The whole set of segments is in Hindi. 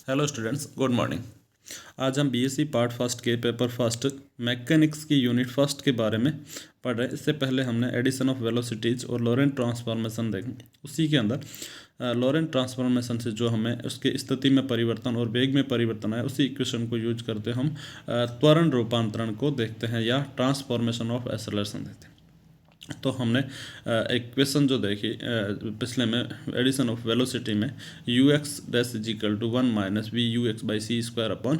Hello students, good morning. आज हम बीएससी पार्ट फर्स्ट के पेपर फर्स्ट मैकेनिक्स की यूनिट फर्स्ट के बारे में पढ़ रहे हैं। इससे पहले हमने एडिशन ऑफ वेलोसिटीज और लॉरेंट ट्रांसफॉर्मेशन देखें। उसी के अंदर लॉरेंट ट्रांसफॉर्मेशन से जो हमें उसके स्थिति में परिवर्तन और वेग में परिवर्तन है, उसी इक्वेशन को यूज करते हम त्वरण रूपांतरण को देखते हैं या ट्रांसफॉर्मेशन ऑफ एक्सेलरेशन देखते हैं। तो हमने एक क्वेश्चन जो देखी पिछले में एडिशन ऑफ वेलोसिटी में U X dash is equal to 1 minus we you x by C square upon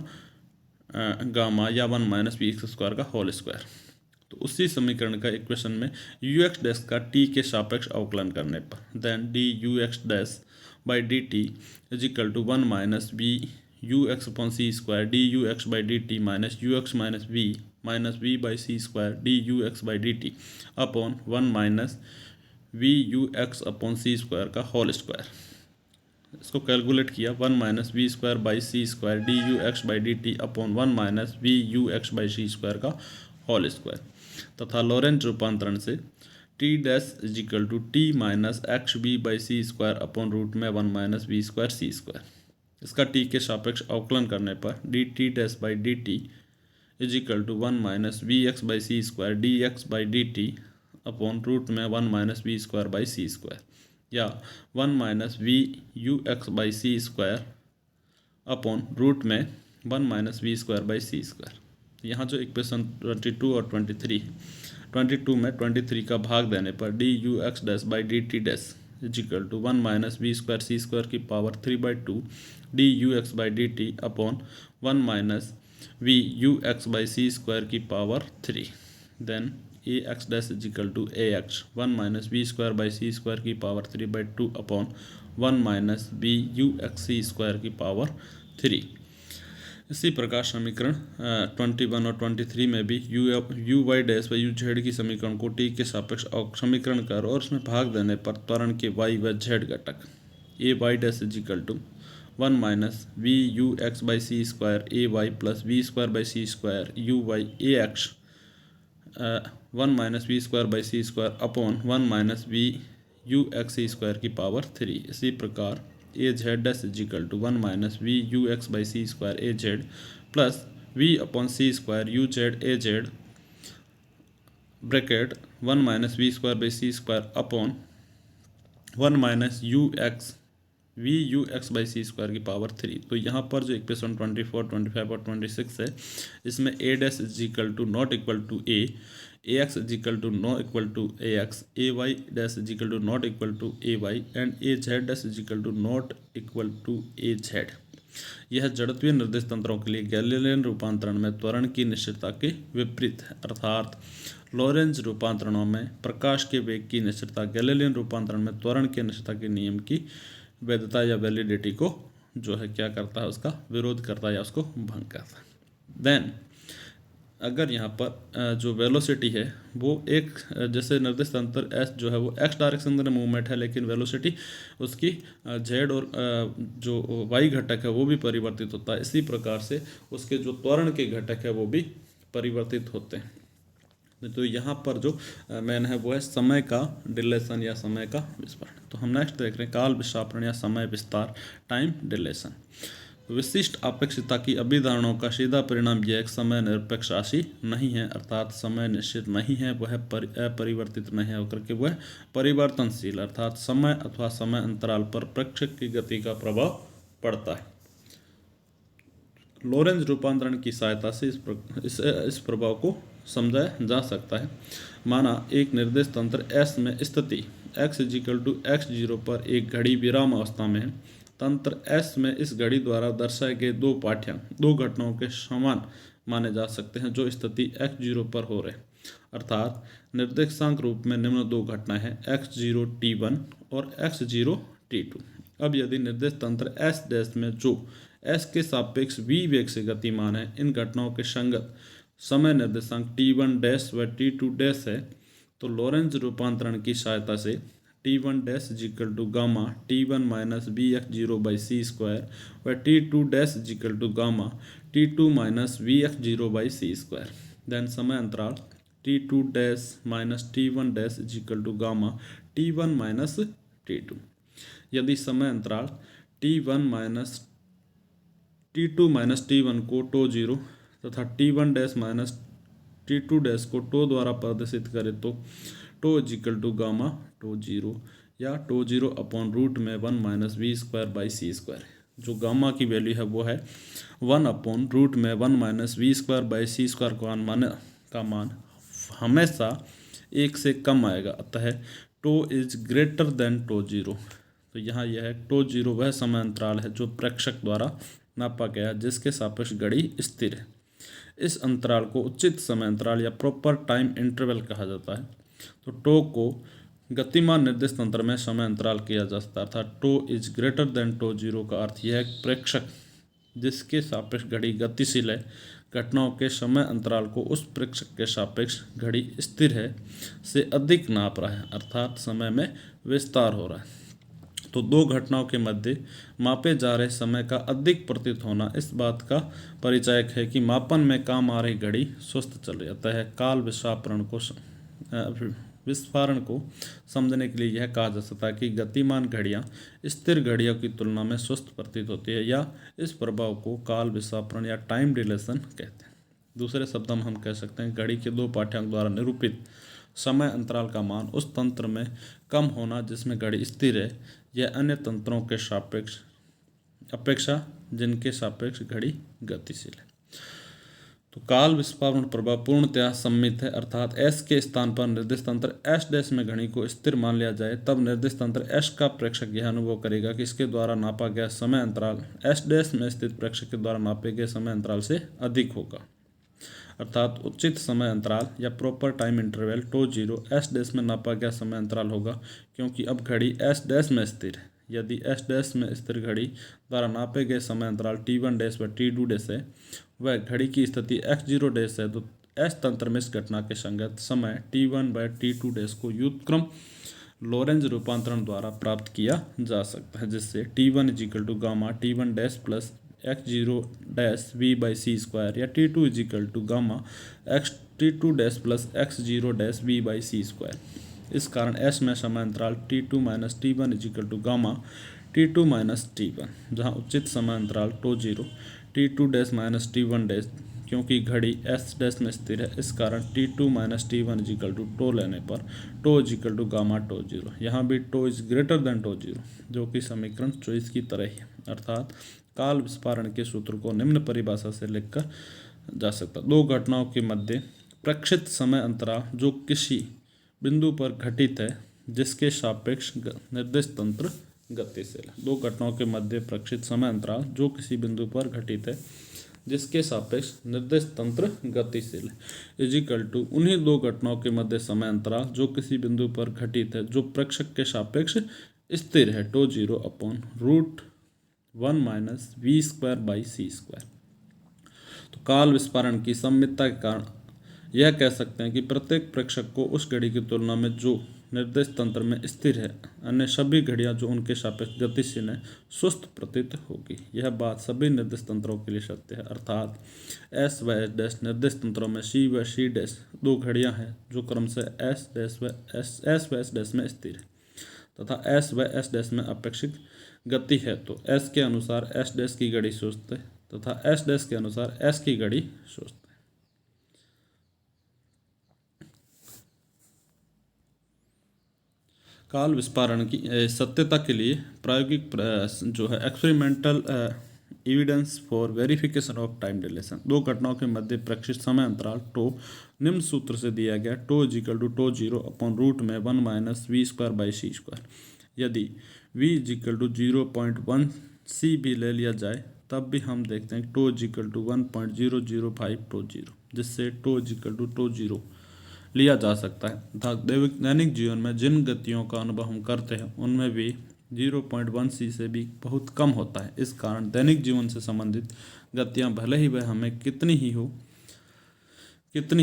gamma या 1 माइनस वी एक्स स्क्वायर का होल स्क्वायर। तो उसी समीकरण का इक्वेशन में यू एक्स डैश का टी के सापेक्ष अवकलन करने पर then D U X dash by D T is equal to 1 minus we you X upon C square D U x by D T minus you X minus V by C square D U x by D T upon 1 minus we you X upon C square का होल स्क्वायर। इसको कैलकुलेट किया 1 minus we square by C square D U x by D T upon 1 minus we you x by C square का होल स्क्वायर तथा लॉरेंट रूपांतरण से T dash is equal to T minus x B by C square upon root में 1 minus we square C square. इसका टी के सापेक्ष अवकलन करने पर d T dash by D T is equal to 1 minus we x by C square d x by D T upon root में 1 minus we square by C square या 1 minus we you x by C square upon root में 1 minus we square by C square. यहाँ जो इक्वेशन 22 और 23 है, 22 में 23 का भाग देने पर D U X dash by D T dash is equal to 1 minus we square C square की power 3/2 D U x by D T upon 1 minus we you x by C square की power 3 then A X dash is equal to A X 1 minus we square by C square की power 3/2 upon 1 minus we you X C square की पावर 3। इसी प्रकार समीकरण 21 और 23 में भी यू वाई डैश व यू जेड की समीकरण को टी के सापेक्ष समीकरण कर और उसमें भाग देने पर त्वरण के वाई व जेड घटक A Y dash is equal to 1 minus we you x by C square A Y plus V square by C square U Y A X 1 minus we square by C square upon 1 minus we you X C square की पावर 3। इसी प्रकार A Z dash is equal to 1 minus we you x by C square A Z plus V upon C square u z a z bracket 1 minus we square by C square upon 1 minus you x v you x by C square की पावर 3। तो यहाँ पर जो इक्वेशन 24, 25 और 26 है, इसमें A dash is equal to not equal to A X is equal to not equal to A X A Y dash is equal to not equal to A Y and A Z dash is equal to not equal to A Z. यह जड़त्वीय निर्देश तंत्रों के लिए गैलीलियन रूपांतरण में त्वरण की निश्चितता के विपरीत है, अर्थात लॉरेंज रूपांतरणों में प्रकाश के वेग की निश्चितता गैलीलियन रूपांतरण में त्वरण के निश्चितता के नियम की वैधता या वैलिडिटी को जो है क्या करता है, उसका विरोध करता है या उसको भंग करता है। देन अगर यहाँ पर जो वेलोसिटी है वो एक जैसे निर्देश तंत्र एस जो है वो एक्स डायरेक्शन में मूवमेंट है, लेकिन वेलोसिटी उसकी जेड और जो वाई घटक है वो भी परिवर्तित होता है। इसी प्रकार से उसके जो त्वरण के घटक है वो भी परिवर्तित होते हैं। तो यहाँ पर जो मेन है वो है समय का डिलेशन या समय का विस्तार। तो हम नेक्स्ट देख रहे हैं काल विस्थापन या समय विस्तार, टाइम डिलेशन। विशिष्ट अपेक्षितता की अभिधारणाओं का सीधा परिणाम यह एक समय निरपेक्ष राशि नहीं है, अर्थात समय निश्चित नहीं है, वह अपरिवर्तित नहीं होकर के वह परिवर्तनशील अर्थात समय अथवा समय अंतराल पर प्रेक्षक की गति का प्रभाव पड़ता है। लॉरेंज रूपांतरण की सहायता से इस प्रभाव को समझा जा सकता है। माना एक निर्देश तंत्र S में स्थिति x is equal to x0 पर एक घड़ी विराम अवस्था में है। तंत्र S में इस घड़ी द्वारा दर्शाए गए दो पाठ्यांक दो घटनाओं के समान माने जा सकते हैं जो स्थिति x0 पर हो रहे, अर्थात निर्देशांक रूप में निम्न दो घटनाएं हैं x0 t1 और x0 t2। अब यदि निर्देश तंत्र S डैश में जो S के सापेक्ष v वेग से गतिमान है, इन घटनाओं के संगत समय निर्देशांक t1 डैश व t2 डैश है, तो लॉरेंज रूपांतरण की सहायता से t1 dash is equal to gamma t1 minus b x zero by C square व t2 dash is equal to gamma t2 minus we x zero by C square. Then समय अंतराल t2 dash minus t1 dash is equal to gamma t1 minus t2। यदि समय अंतराल t1 minus T2 minus T1 को टो जीरो तथा T1 dash minus T2 dash को टो द्वारा प्रदर्शित करें तो tau is equal to gamma tau zero या टो जीरो अपॉन रूट में 1 minus we square by C square. जो गामा की वैल्यू है वो है 1 अपॉन रूट में 1 minus we square by C square का मान हमेशा 1 से कम आएगा, अतः tau is greater than tau zero. तो यहाँ यह है टो जीरो वह समय अंतराल है जो प्रेक्षक द्वारा नापा गया जिसके सापेक्ष घड़ी स्थिर है। इस अंतराल को उचित समय अंतराल या प्रॉपर टाइम इंटरवल कहा जाता है। तो टो को गतिमान निर्दिष्ट तंत्र में समय अंतराल किया जा सकता है, अर्थात tau is greater than tau zero का अर्थ यह है प्रेक्षक जिसके सापेक्ष घड़ी गतिशील है घटनाओं के समय अंतराल को उस प्रेक्षक के सापेक्ष घड़ी स्थिर है से अधिक नाप रहा है, अर्थात समय में विस्तार हो रहा है। तो दो घटनाओं के मध्य मापे जा रहे समय का अधिक प्रतीत होना इस बात का परिचायक है कि मापन में काम आ रही घड़ी स्वस्थ चल रही। अतः काल विस्फारण को समझने के लिए यह कहा जा सकता है कि गतिमान घड़ियां स्थिर घड़ियों की तुलना में स्वस्थ प्रतीत होती है, या इस प्रभाव को काल विस्फारण या टाइम डिलेशन कहते हैं। दूसरे शब्दों में हम कह सकते हैं घड़ी के दो पाठ्यांक द्वारा निरूपित समय अंतराल का मान उस तंत्र में कम होना जिसमें घड़ी स्थिर है यह अन्य तंत्रों के अपेक्षा जिनके सापेक्ष घड़ी गतिशील है। तो काल विस्फारण प्रभाव पूर्णतया सम्मित है, अर्थात S के स्थान पर निर्दिष्ट तंत्र S डैश में घड़ी को स्थिर मान लिया जाए तब निर्दिष्ट तंत्र S का प्रेक्षक यह अनुभव करेगा कि इसके द्वारा नापा गया समय अंतराल S डैश में स्थित प्रेक्षक के द्वारा नापे गए समय अंतराल से अधिक होगा, अर्थात उचित समय अंतराल या proper time interval tau zero S dash में नापा गया समय अंतराल होगा, क्योंकि अब घड़ी S डैश में स्थिर है। यदि S डैश में स्थिर घड़ी द्वारा नापे गए समय अंतराल T1 डैश व T2 डैश है वह घड़ी की स्थिति x0 डैश है, तो S तंत्र में इस घटना के संगत समय T1 बाय T2 डैश को व्युत्क्रम लोरेंज रूपांतरण द्वारा प्राप्त किया जा सकता है, जिससे T1 is equal to gamma T1 dash plus x0 dash v by C square या T2 is equal to gamma T2 dash plus x0 dash v by C square. इस कारण S में समय अंतराल T2 minus T1 is equal to gamma T2 minus T1, जहाँ उचित समय अंतराल tau zero T2 dash minus T1 dash, क्योंकि घड़ी S डैश में स्थिर है इस कारण T2 minus T1 is equal to tau लेने पर tau is equal to gamma tau zero. यहाँ भी tau is greater than tau zero, जो कि समीकरण 24 की तरह ही है, अर्थात काल विस्फारण के सूत्र को निम्न परिभाषा से लिखकर जा सकता। दो घटनाओं के मध्य प्रेक्षित समय अंतराल जो किसी बिंदु पर घटित है जिसके सापेक्ष निर्दिष्ट तंत्र गतिशील है। दो घटनाओं के मध्य प्रेक्षित समय अंतराल जो किसी बिंदु पर घटित है जिसके सापेक्ष निर्दिष्ट तंत्र गतिशील है इज इक्वल टू उन्हीं दो घटनाओं के मध्य समय अंतराल जो किसी बिंदु पर घटित है जो प्रेक्षक के सापेक्ष स्थिर है tau zero upon root 1 minus we square by C square. तो काल विस्फारण की सम्मितता के कारण यह कह सकते हैं कि प्रत्येक प्रेक्षक को उस घड़ी की तुलना में जो निर्दिष्ट तंत्र में स्थिर है अन्य सभी घड़ियां जो उनके सापेक्ष गतिशील हैं सुस्त प्रतीत होगी। यह बात सभी निर्दिष्ट तंत्रों के लिए सत्य है, अर्थात S व S डैश निर्दिष्ट तंत्रों में C व C डैश दो घड़ियां हैं जो क्रमशः S डैश व S डैश में स्थिर है तथा S व S डैश में अपेक्षित गति है। तो S के अनुसार S डैश की घड़ी सुस्त है तथा S डैश के अनुसार S की घड़ी सुस्त है। काल विस्फारण की सत्यता के लिए प्रायोगिक जो है experimental evidence for verification of time deletion. दो घटनाओं के मध्य प्रेक्षित समय अंतराल टो निम्न सूत्र से दिया गया tau is equal to tau zero upon root में 1 minus we square by C square. यदि v is equal to 0.1 c भी ले लिया जाए तब भी हम देखते हैं tau is equal to 1.005 tau zero, जिससे tau is equal to tau zero लिया जा सकता है तथा दैनिक जीवन में जिन गतियों का अनुभव हम करते हैं उनमें भी 0.1 c से भी बहुत कम होता है। इस कारण दैनिक जीवन से संबंधित गतियां भले ही वह हमें कितनी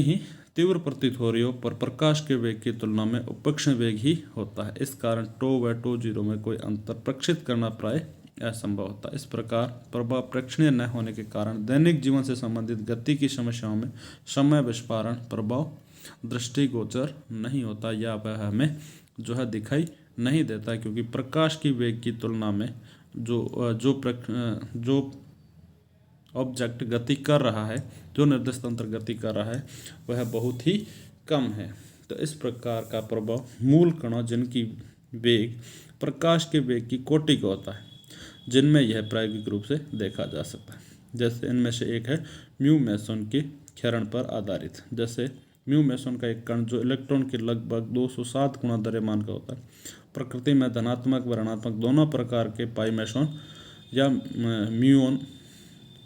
ही तीव्र प्रतीत हो रही हो पर प्रकाश के वेग की तुलना में उपेक्षण वेग ही होता है। इस कारण टो व टो जीरो में कोई अंतर प्रक्षित करना प्राय असंभव होता है। इस प्रकार प्रभाव प्रेक्षणीय न होने के कारण दैनिक जीवन से संबंधित गति की समस्याओं में समय विस्फारण प्रभाव दृष्टिगोचर नहीं होता या वह हमें जो है दिखाई नहीं देता, क्योंकि प्रकाश की वेग की तुलना में जो ऑब्जेक्ट गति कर रहा है, जो निर्दिष्ट तंत्र गति कर रहा है, वह बहुत ही कम है। तो इस प्रकार का प्रभाव मूल कणों जिनकी वेग प्रकाश के वेग की कोटि का होता है, जिनमें यह प्रायोगिक रूप से देखा जा सकता है। जैसे इनमें से एक है म्यू मैसन के क्षरण पर आधारित। जैसे म्यू मैसन का एक कण जो इलेक्ट्रॉन के लगभग 207 गुना द्रव्यमान का होता है। प्रकृति में धनात्मक व ऋणात्मक दोनों प्रकार के पाई मैसन या म्यूऑन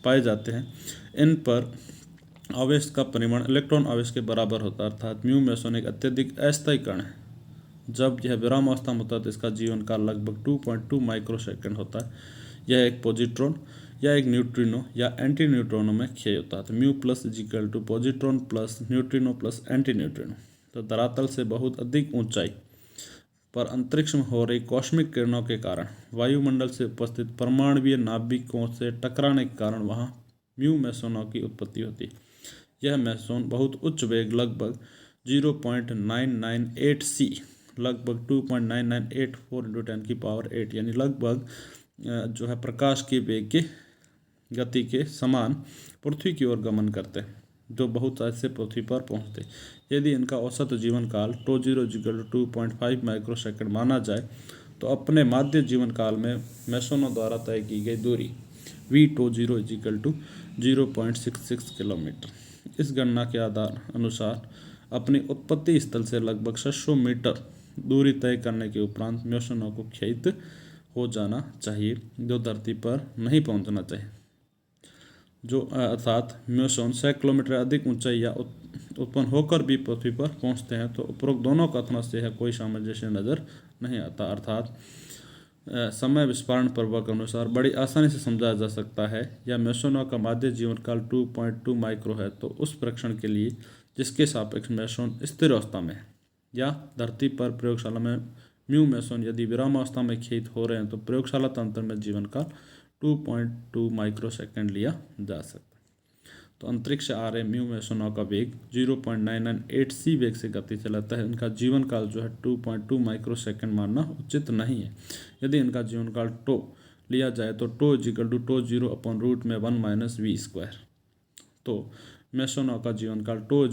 पाए जाते हैं। इन पर आवेश का परिमाण इलेक्ट्रॉन आवेश के बराबर होता है, अर्थात म्यू मैसन एक अत्यधिक अस्थायी कण है। जब यह विरामावस्था में होता है तो इसका जीवन काल लगभग 2.2 माइक्रोसेकंड होता है। यह एक पॉजिट्रॉन या एक न्यूट्रिनो या एंटी न्यूट्रिनो में क्षय होता है। तो mu plus is equal to positron plus neutrino plus antineutrino. तो धरातल से बहुत अधिक ऊंचाई पर अंतरिक्ष में हो रही कॉस्मिक किरणों के कारण वायुमंडल से उपस्थित परमाणुवीय नाभिकों से टकराने के कारण वहाँ म्यू मैसोनों की उत्पत्ति होती है। यह मैसोन बहुत उच्च वेग लगभग 0.998 सी लगभग 2.9984 × 10⁸ यानी लगभग जो है प्रकाश के वेग के गति के समान पृथ्वी की ओर गमन करते हैं, जो बहुत आज से पृथ्वी पर पहुंचते। यदि इनका औसत जीवन काल τ0 = 2.5 माइक्रोसेकंड माना जाए तो अपने माध्य जीवन काल में मैसोनों द्वारा तय की गई दूरी v₂0 = 0.66 किलोमीटर। इस गणना के आधार अनुसार अपनी उत्पत्ति स्थल से लगभग 600 मीटर दूरी तय करने के उपरांत मैसोनों को क्षयित हो जाना चाहिए, जो धरती पर नहीं पहुंचना चाहिए। जो अर्थात मैसोन 100 किलोमीटर अधिक ऊंचाई या उत्पन्न होकर भी पृथ्वी पर पहुंचते हैं, तो उपरोक्त दोनों कथनों से यह कोई सामंजस्य नजर नहीं आता। अर्थात समय विस्फारण प्रभाव के अनुसार बड़ी आसानी से समझा जा सकता है। या मैसोनों का माध्य जीवन काल 2.2 माइक्रो है, तो उस परीक्षण के लिए जिसके सापेक्ष मैसोन स्थिर अवस्था में या धरती पर प्रयोगशाला में म्यू मैसोन यदि विरामावस्था में क्षयित हो रहे हैं, तो प्रयोगशाला तंत्र में जीवन काल 2.2 माइक्रोसेकंड लिया जा सकता है। तो अंतरिक्ष से आ रहे म्यू मैसोनों का वेग 0.998 सी वेग से गति चलाता है। इनका जीवन काल जो है 2.2 माइक्रोसेकंड मानना उचित नहीं है। यदि इनका जीवन काल टो लिया जाए तो τ = τ0/√1 - v²। तो मैसोनों का जीवन काल τ =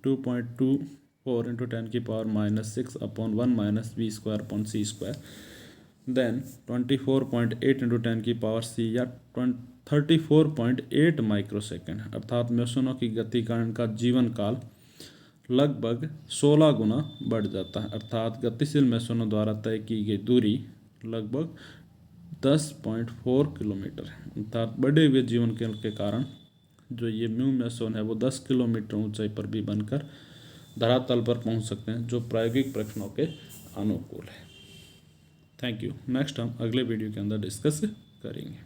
2.24 × 10⁻⁻6/1 - v²/c²। देन 24.8 × 10⁻c या 34.8 माइक्रोसेकंड। अर्थात मैसोनों की गति का इनका जीवन काल लगभग 16 गुना बढ़ जाता है। अर्थात गतिशील मैसोनों द्वारा तय की गई दूरी लगभग 10.4 किलोमीटर है। अर्थात बढ़े हुए जीवन काल के कारण जो ये म्यू मैसोन है वो 10 किलोमीटर ऊंचाई पर भी बनकर धरातल पर पहुंच सकते हैं, जो प्रायोगिक परीक्षणों के अनुकूल है। Thank you. नेक्स्ट हम अगले वीडियो के अंदर डिस्कस करेंगे।